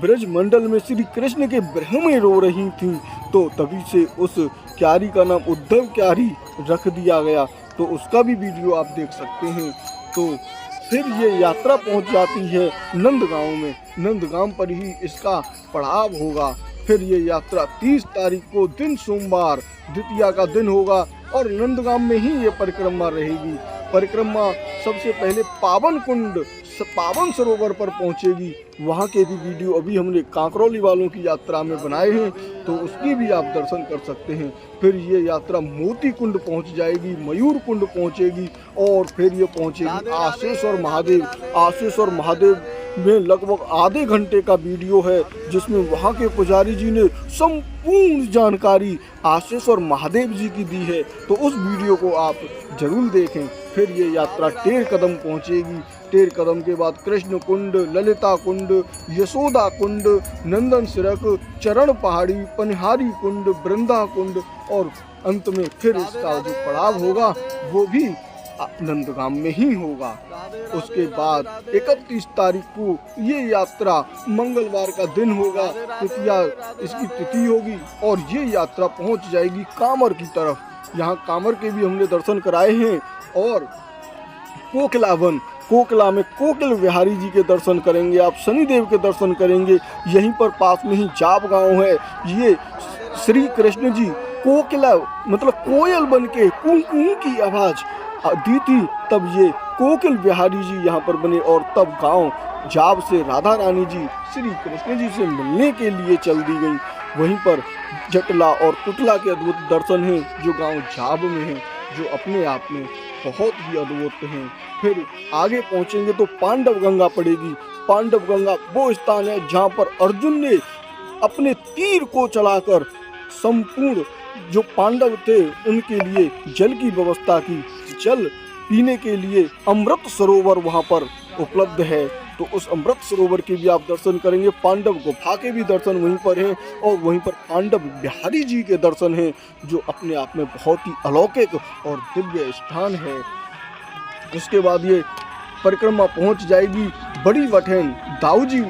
ब्रज मंडल में श्री कृष्ण के विरह में रो रही थीं, तो तभी से उस क्यारी का नाम उद्धव क्यारी रख दिया गया। तो उसका भी वीडियो आप देख सकते हैं। तो फिर ये यात्रा पहुंच जाती है नंदगांव में। नंदगांव पर ही इसका पड़ाव होगा। फिर ये यात्रा 30 तारीख को दिन सोमवार द्वितीया का दिन होगा, और नंदगांव में ही ये परिक्रमा रहेगी। परिक्रमा सबसे पहले पावन कुंड, पावन सरोवर पर पहुंचेगी। वहाँ के भी वीडियो अभी हमने कांकरौली वालों की यात्रा में बनाए हैं, तो उसकी भी आप दर्शन कर सकते हैं। फिर ये यात्रा मोती कुंड पहुंच जाएगी, मयूर कुंड पहुंचेगी, और फिर ये पहुंचेगी आशेश्वर महादेव। आशेश्वर महादेव में लगभग आधे घंटे का वीडियो है, जिसमें वहाँ के पुजारी जी ने संपूर्ण जानकारी आशेश्वर महादेव जी की दी है, तो उस वीडियो को आप जरूर देखें। फिर ये यात्रा टेर कदम पहुँचेगी। टेर कदम के बाद कृष्ण कुंड, ललिता कुंड, यशोदा कुंड, नंदन सिरक, चरण पहाड़ी, पनिहारी कुंड, वृंदा कुंड, और अंत में फिर इसका जो पड़ाव होगा वो भी नंदगांव में ही होगा। उसके बाद 31 तारीख को ये यात्रा मंगलवार का दिन होगा, तृतीया इसकी तिथि होगी, और ये यात्रा पहुंच जाएगी कामर की तरफ। यहाँ कामर के भी हमने दर्शन कराए हैं, और कोकिला वन, कोकिला में कोकिल बिहारी जी के दर्शन करेंगे आप, शनिदेव के दर्शन करेंगे। यहीं पर पास में ही जाप गांव है। ये श्री कृष्ण जी कोकिला मतलब कोयल बन के कूं कूं की आवाज़ दी थी, तब ये कोकिल बिहारी जी यहाँ पर बने, और तब गांव जाब से राधा रानी जी श्री कृष्ण जी से मिलने के लिए चल दी गई। वहीं पर जटला और कुटला के अद्भुत दर्शन हैं जो गांव जाब में हैं, जो अपने आप में बहुत ही अद्भुत हैं। फिर आगे पहुंचेंगे तो पांडव गंगा पड़ेगी। पांडव गंगा वो स्थान है जहाँ पर अर्जुन ने अपने तीर को चलाकर संपूर्ण जो पांडव थे उनके लिए जल की व्यवस्था की। जल पीने के लिए अमृत सरोवर वहाँ पर उपलब्ध है, तो उस अमृत सरोवर के भी आप दर्शन करेंगे। पांडव गुफा के भी दर्शन वहीं पर हैं और वहीं पर पांडव बिहारी जी के दर्शन हैं, जो अपने आप में बहुत ही अलौकिक और दिव्य स्थान है। उसके बाद ये परिक्रमा पहुंच जाएगी बड़ी बठेन दाऊ जी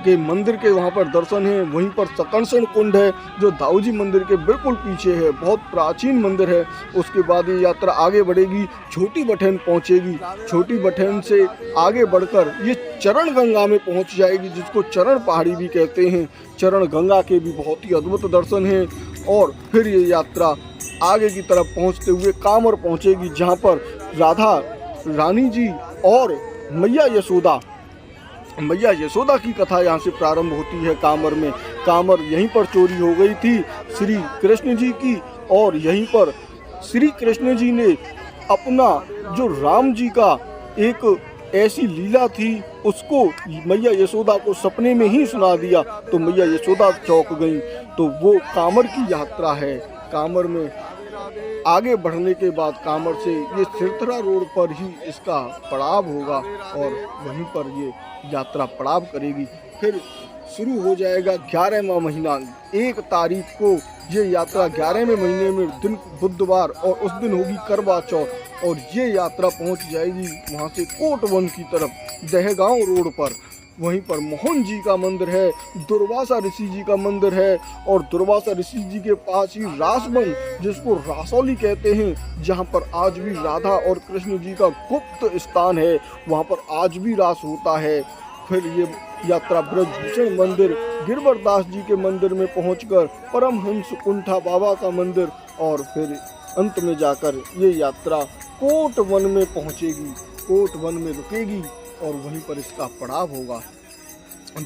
के मंदिर के, वहाँ पर दर्शन है। वहीं पर सकर्षण कुंड है जो दाऊ जी मंदिर के बिल्कुल पीछे है, बहुत प्राचीन मंदिर है। उसके बाद ये यात्रा आगे बढ़ेगी, छोटी बठेन पहुँचेगी। छोटी बठेन से आगे बढ़कर ये चरण गंगा में पहुँच जाएगी, जिसको चरण पहाड़ी भी कहते हैं। चरण गंगा के भी बहुत ही अद्भुत दर्शन हैं। और फिर ये यात्रा आगे की तरफ पहुँचते हुए कांवर पहुँचेगी, जहाँ पर राधा रानी जी और मैया यशोदा की कथा यहाँ से प्रारंभ होती है। कांवर में, कांवर यहीं पर चोरी हो गई थी श्री कृष्ण जी की, और यहीं पर श्री कृष्ण जी ने अपना जो राम जी का एक ऐसी लीला थी उसको मैया यशोदा को सपने में ही सुना दिया, तो मैया यशोदा चौंक गई। तो वो कांवर की यात्रा है। कांवर में आगे बढ़ने के बाद कांवर से ये सिरथरा रोड पर ही इसका पड़ाव होगा और वहीं पर ये यात्रा पड़ाव करेगी। फिर शुरू हो जाएगा 11वां महीना। 1 तारीख को ये यात्रा 11वें महीने में दिन बुधवार, और उस दिन होगी करवा चौथ, और ये यात्रा पहुंच जाएगी वहां से कोटवन की तरफ दहगांव रोड पर। वहीं पर मोहन जी का मंदिर है, दुर्वासा ऋषि जी का मंदिर है, और दुर्वासा ऋषि जी के पास ही रासबन, जिसको रासौली कहते हैं, जहां पर आज भी राधा और कृष्ण जी का गुप्त स्थान है, वहां पर आज भी रास होता है। फिर ये यात्रा ब्रजभूषण मंदिर, गिरवरदास जी के मंदिर में पहुंचकर परमहंस कुंठा बाबा का मंदिर, और फिर अंत में जाकर ये यात्रा कोटवन में पहुंचेगी। कोटवन में रुकेगी और वहीं पर इसका पड़ाव होगा।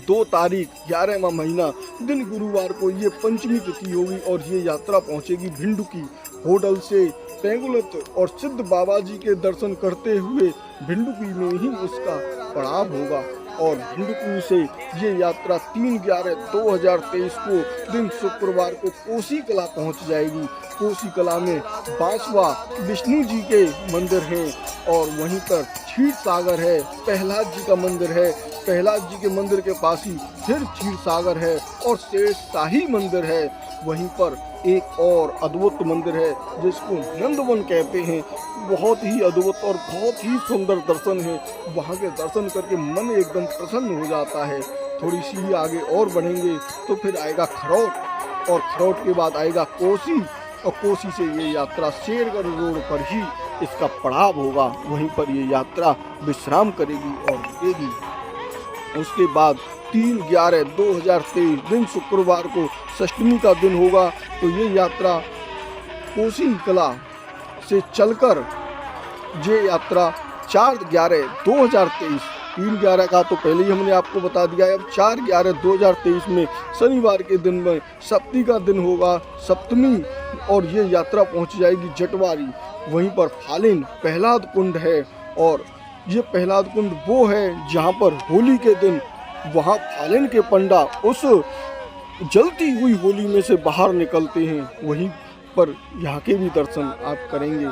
2 तारीख 11वां महीना दिन गुरुवार को ये पंचमी तिथि होगी और ये यात्रा पहुंचेगी भिंडुकी। होडल से पेंगुलत और सिद्ध बाबा जी के दर्शन करते हुए भिंडुकी में ही इसका पड़ाव होगा। और भिंडुकी से ये यात्रा 3/11/2023 को दिन शुक्रवार को कोसी कला पहुंच जाएगी। कोसी कला में बांसवा विष्णु जी के मंदिर हैं, और वहीं पर क्षीर सागर है, प्रहलाद जी का मंदिर है। प्रहलाद जी के मंदिर के पास ही फिर क्षीर सागर है, और शेष शाही मंदिर है। वहीं पर एक और अद्भुत मंदिर है जिसको नंदवन कहते हैं। बहुत ही अद्भुत और बहुत ही सुंदर दर्शन है। वहाँ के दर्शन करके मन एकदम प्रसन्न हो जाता है। थोड़ी सी आगे और बढ़ेंगे तो फिर आएगा खरौट, और खरौट के बाद आएगा कोसी, और कोसी से ये यात्रा शेरगढ़ रोड पर ही इसका पड़ाव होगा। वहीं पर ये यात्रा विश्राम करेगी और रुकेगी। उसके बाद 3/11/2023 दिन शुक्रवार को षष्ठमी का दिन होगा, तो ये यात्रा कोसी कला से चलकर ये यात्रा 4/11/2023, 3/11 का तो पहले ही हमने आपको बता दिया है। अब 4/11/2023 में शनिवार के दिन में सप्तमी का दिन होगा, सप्तमी, और ये यात्रा पहुंच जाएगी जटवारी। वहीं पर फालिन प्रहलाद कुंड है, और ये प्रहलाद कुंड वो है जहाँ पर होली के दिन वहाँ फालिन के पंडा उस जलती हुई होली में से बाहर निकलते हैं। वहीं पर यहाँ के भी दर्शन आप करेंगे।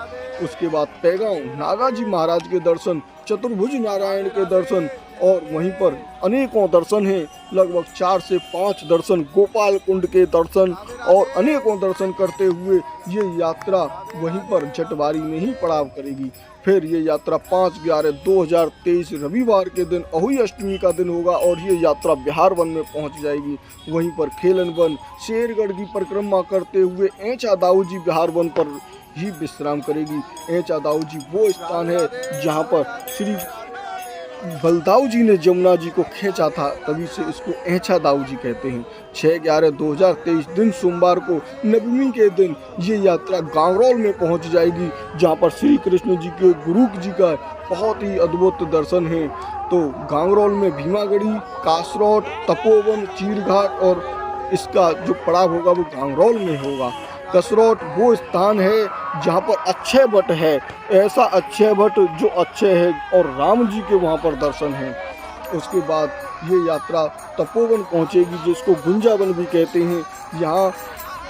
उसके बाद पैगांव नागाजी महाराज के दर्शन, चतुर्भुज नारायण के दर्शन, और वहीं पर अनेकों दर्शन हैं, लगभग 4 से 5 दर्शन, गोपाल कुंड के दर्शन, और अनेकों दर्शन करते हुए ये यात्रा वहीं पर जटवारी में ही पड़ाव करेगी। फिर ये यात्रा 5/11/2023 रविवार के दिन अहुई अष्टमी का दिन होगा, और ये यात्रा बिहार वन में पहुंच जाएगी। वहीं पर खेलन वन, शेरगढ़ की परिक्रमा करते हुए ऐंचा दाऊ जी बिहार वन पर ही विश्राम करेगी। ऐंचा दाऊ जी वो स्थान है जहाँ पर श्री बलदाऊ जी ने जमुना जी को खींचा था, तभी से इसको ऐंचा दाऊ जी कहते हैं। 6/11/2023 दिन सोमवार को नवमी के दिन ये यात्रा गांगरौल में पहुंच जाएगी, जहां पर श्री कृष्ण जी के गुरु जी का बहुत ही अद्भुत दर्शन है। तो गांगरौल में भीमागढ़ी, कासरौट, तपोवन, चीरघाट, और इसका जो पड़ाव होगा वो गांगरौल में होगा। कसरौट वो स्थान है जहाँ पर अक्षय वट है, ऐसा अक्षय वट जो अक्षय है, और राम जी के वहाँ पर दर्शन हैं। उसके बाद ये यात्रा तपोवन पहुँचेगी, जिसको गुंजावन भी कहते हैं। यहाँ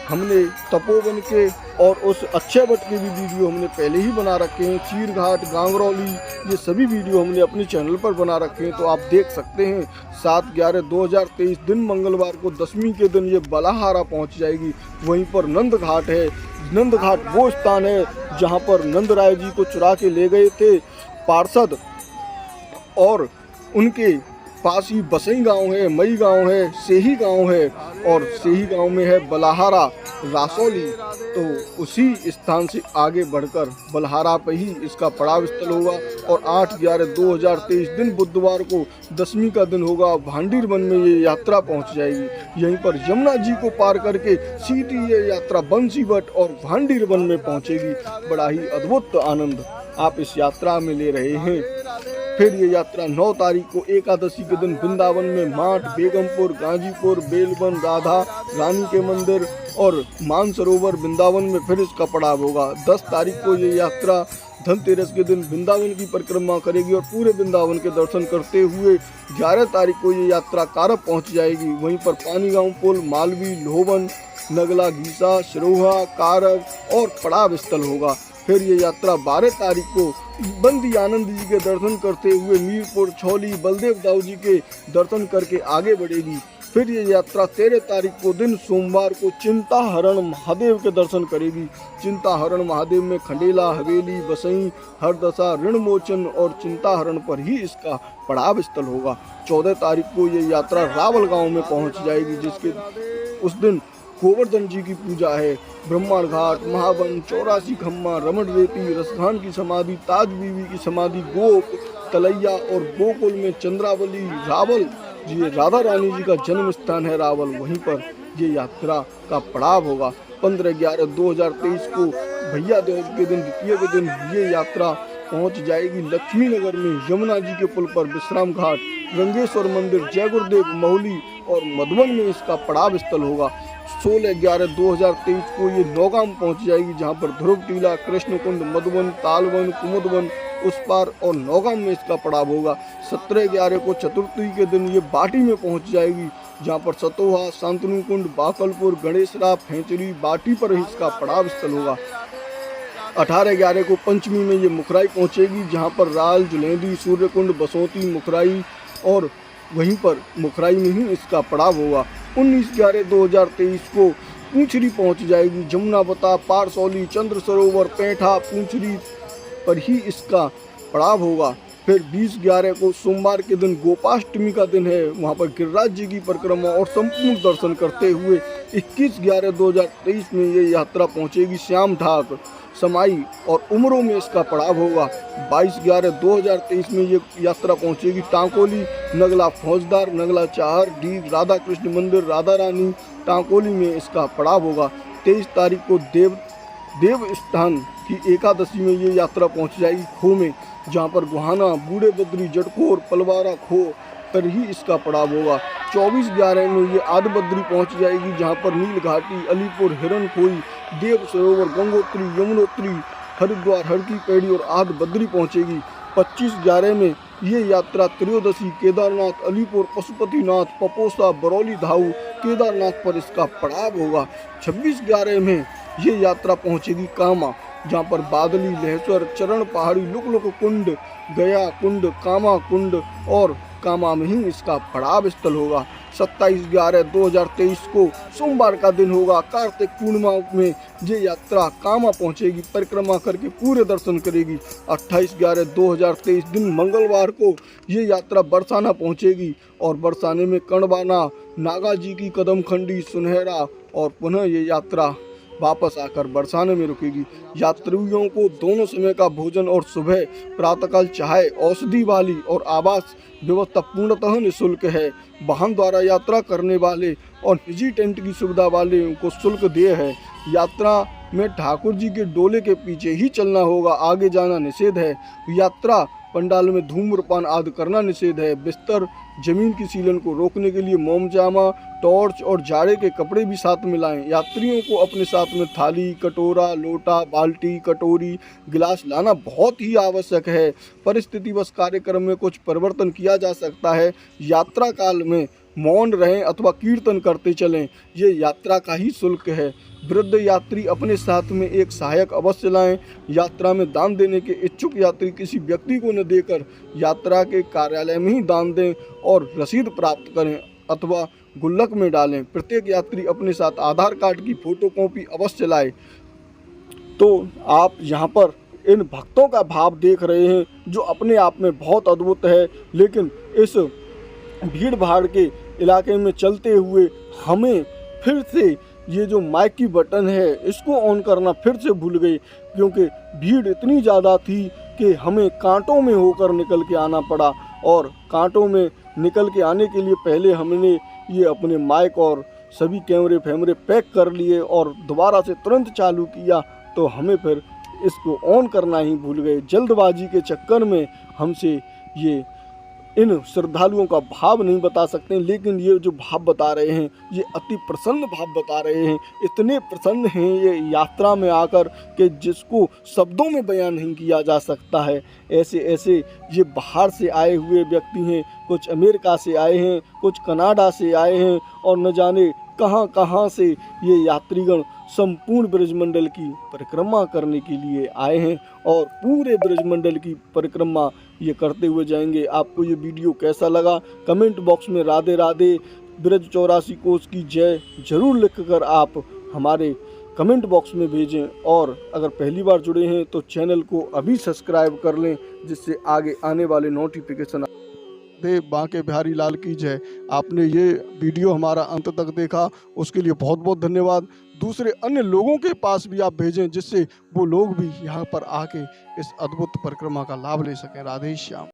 हमने तपोवन के और उस अक्षय वट के भी वीडियो हमने पहले ही बना रखे हैं। चीर घाट, गांगरौली, ये सभी वीडियो हमने अपने चैनल पर बना रखे हैं, तो आप देख सकते हैं। 7/11/2023 दिन मंगलवार को दशमी के दिन ये बलाहारा पहुंच जाएगी। वहीं पर नंद घाट है। नंद घाट वो स्थान है जहां पर नंद राय जी को चुरा के ले गए थे पार्षद, और उनके पास ही बसई गांव है, मई गांव है, सेही गांव है, और सेही गांव में है बलाहारा रासौली। तो उसी स्थान से आगे बढ़कर बलहारा पे ही इसका पड़ाव स्थल होगा। और 8/11/2023 दिन बुधवार को दशमी का दिन होगा। भांडीर वन में ये यात्रा पहुंच जाएगी। यहीं पर यमुना जी को पार करके सीधी ये यात्रा बंसीवट और भांडीर वन में पहुंचेगी। बड़ा ही अद्भुत आनंद आप इस यात्रा में ले रहे हैं। फिर ये यात्रा 9 तारीख को एकादशी के दिन वृंदावन में माठ, बेगमपुर, गाजीपुर, बेलवन, राधा रानी के मंदिर और मानसरोवर वृंदावन में फिर इसका पड़ाव होगा। 10 तारीख को ये यात्रा धनतेरस के दिन वृंदावन की परिक्रमा करेगी और पूरे वृंदावन के दर्शन करते हुए 11 तारीख को ये यात्रा कारब पहुंच जाएगी। वहीं पर पानीगांव पुल, मालवी, लोहवन, नगला, गीसा, सिरोहा, कारग और पड़ाव स्थल होगा। फिर ये यात्रा 12 तारीख को बंदी आनंद जी के दर्शन करते हुए मीरपुर, छौली, बलदेव दाऊ जी के दर्शन करके आगे बढ़ेगी। फिर ये यात्रा 13 तारीख को दिन सोमवार को चिंताहरण महादेव के दर्शन करेगी। चिंताहरण महादेव में खंडेला, हवेली, बसई, हरदशा, ऋणमोचन और चिंताहरण पर ही इसका पड़ाव स्थल होगा। 14 तारीख को ये यात्रा रावल गांव में पहुंच जाएगी, जिसके उस दिन गोवर्धन जी की पूजा है। ब्रह्मांड घाट, महावन, 84 खम्मा, रमण रेती, रसधान की समाधि, ताज बीवी की समाधि, गोप, तलैया और गोकुल में चंद्रावली, रावल जी राधा रानी जी का जन्म स्थान है रावल। वहीं पर ये यात्रा का पड़ाव होगा। 15/11/2023 को भैया दूज के दिन, द्वितीय के दिन ये यात्रा पहुंच जाएगी लक्ष्मी नगर में यमुना जी के पुल पर विश्राम घाट, रंगेश्वर मंदिर, जय गुरुदेव, महुली और मधुबन में इसका पड़ाव स्थल होगा। 16/11/2023 को ये नौगाम पहुंच जाएगी, जहां पर ध्रुव टीला, कृष्ण कुंड, मधुबन, तालवन, कुमुदवन उस पार और नौगाम में इसका पड़ाव होगा। 17/11 को चतुर्थी के दिन ये बाटी में पहुंच जाएगी, जहां पर सतोहा, शांतनु कुंड, बाकलपुर, गणेशरा, फेंचरी, बाटी पर ही इसका पड़ाव स्थल होगा। 18/11 को पंचमी में ये मुखराई पहुंचेगी, जहां पर राल, जुलेंदी, सूर्यकुंड, बसोती, मुखराई और वहीं पर मुखराई में ही इसका पड़ाव होगा। 19/11/2023 को पूंछरी पहुंच जाएगी। जमुनावता, पारसौली, चंद्र सरोवर, पैठा, पूंछरी पर ही इसका पड़ाव होगा। फिर 20/11 को सोमवार के दिन गोपाष्टमी का दिन है, वहां पर गिरिराज जी की परिक्रमा और संपूर्ण दर्शन करते हुए 21/11/2023 में ये यात्रा पहुंचेगी श्याम ढाक, समाई और उमरों में इसका पड़ाव होगा। 22/11/2023 में ये यात्रा पहुंचेगी टांकोली, नगला फौजदार, नगला चाहर, डीग, राधा कृष्ण मंदिर, राधा रानी, टांकोली में इसका पड़ाव होगा। 23 तारीख को देव स्थान की एकादशी में ये यात्रा पहुंच जाएगी खो में, जहां पर गुहाना, बूढ़े बद्री, जटखोर, पलवारा, खो पर ही इसका पड़ाव होगा। 24/11 में ये आद बद्री पहुंच जाएगी, जहां पर नील घाटी, अलीपुर, हिरन खोई, देव सरोवर, गंगोत्री, यमुनोत्री, हरिद्वार, हरकी पैड़ी और आद बद्री पहुंचेगी। 25/11 में ये यात्रा त्रयोदशी केदारनाथ, अलीपुर, पशुपतिनाथ, पपोसा, बरौली धाऊ, केदारनाथ पर इसका पड़ाव होगा। 26/11 में ये यात्रा पहुंचेगी कामा, जहां पर बादली, लहेश्वर, चरण पहाड़ी, लुक कुंड, गया कुंड, कामा कुंड और कामा में ही इसका पड़ाव स्थल होगा। 27/11/2023 को सोमवार का दिन होगा। कार्तिक पूर्णिमा में ये यात्रा कामा पहुंचेगी, परिक्रमा करके पूरे दर्शन करेगी। 28/11/2023 दिन मंगलवार को ये यात्रा बरसाना पहुंचेगी और बरसाने में कर्णबाना, नागा जी की कदम खंडी, सुनहरा और पुनः ये यात्रा वापस आकर बरसाने में रुकेगी। यात्रियों को दोनों समय का भोजन और सुबह प्रातःकाल चाय, औषधि वाली और आवास व्यवस्था पूर्णतः निःशुल्क है। वाहन द्वारा यात्रा करने वाले और निजी टेंट की सुविधा वाले को शुल्क देय है। यात्रा में ठाकुर जी के डोले के पीछे ही चलना होगा, आगे जाना निषेध है। यात्रा पंडाल में धूम्रपान आदि करना निषेध है। बिस्तर, जमीन की सीलन को रोकने के लिए मोमजामा, टॉर्च और जाड़े के कपड़े भी साथ में लाएं। यात्रियों को अपने साथ में थाली, कटोरा, लोटा, बाल्टी, कटोरी, गिलास लाना बहुत ही आवश्यक है। परिस्थितिवश कार्यक्रम में कुछ परिवर्तन किया जा सकता है। यात्रा काल में मौन रहें अथवा कीर्तन करते चलें। ये यात्रा का ही शुल्क है। वृद्ध यात्री अपने साथ में एक सहायक अवश्य लाएं। यात्रा में दान देने के इच्छुक यात्री किसी व्यक्ति को न देकर यात्रा के कार्यालय में ही दान दें और रसीद प्राप्त करें अथवा गुल्लक में डालें। प्रत्येक यात्री अपने साथ आधार कार्ड की फोटोकॉपी अवश्य लाए। तो आप यहाँ पर इन भक्तों का भाव देख रहे हैं जो अपने आप में बहुत अद्भुत है, लेकिन इस भीड़ भाड़ के इलाके में चलते हुए हमें फिर से ये जो माइक की बटन है इसको ऑन करना फिर से भूल गए, क्योंकि भीड़ इतनी ज़्यादा थी कि हमें कांटों में होकर निकल के आना पड़ा। और कांटों में निकल के आने के लिए पहले हमने ये अपने माइक और सभी कैमरे फैमरे पैक कर लिए और दोबारा से तुरंत चालू किया, तो हमें फिर इसको ऑन करना ही भूल गए। जल्दबाजी के चक्कर में हमसे ये इन श्रद्धालुओं का भाव नहीं बता सकते, लेकिन ये जो भाव बता रहे हैं ये अति प्रसन्न भाव बता रहे हैं। इतने प्रसन्न हैं ये यात्रा में आकर कि जिसको शब्दों में बयान नहीं किया जा सकता है। ऐसे ऐसे ये बाहर से आए हुए व्यक्ति हैं, कुछ अमेरिका से आए हैं, कुछ कनाडा से आए हैं और न जाने कहाँ कहाँ से ये यात्रीगण संपूर्ण ब्रजमंडल की परिक्रमा करने के लिए आए हैं और पूरे ब्रजमंडल की परिक्रमा ये करते हुए जाएंगे। आपको ये वीडियो कैसा लगा कमेंट बॉक्स में राधे राधे ब्रज 84 कोस की जय जरूर लिखकर आप हमारे कमेंट बॉक्स में भेजें। और अगर पहली बार जुड़े हैं तो चैनल को अभी सब्सक्राइब कर लें, जिससे आगे आने वाले नोटिफिकेशन दे। बांके बिहारी लाल की जय। आपने ये वीडियो हमारा अंत तक देखा उसके लिए बहुत बहुत धन्यवाद। दूसरे अन्य लोगों के पास भी आप भेजें, जिससे वो लोग भी यहाँ पर आके इस अद्भुत परिक्रमा का लाभ ले सकें। राधे श्याम।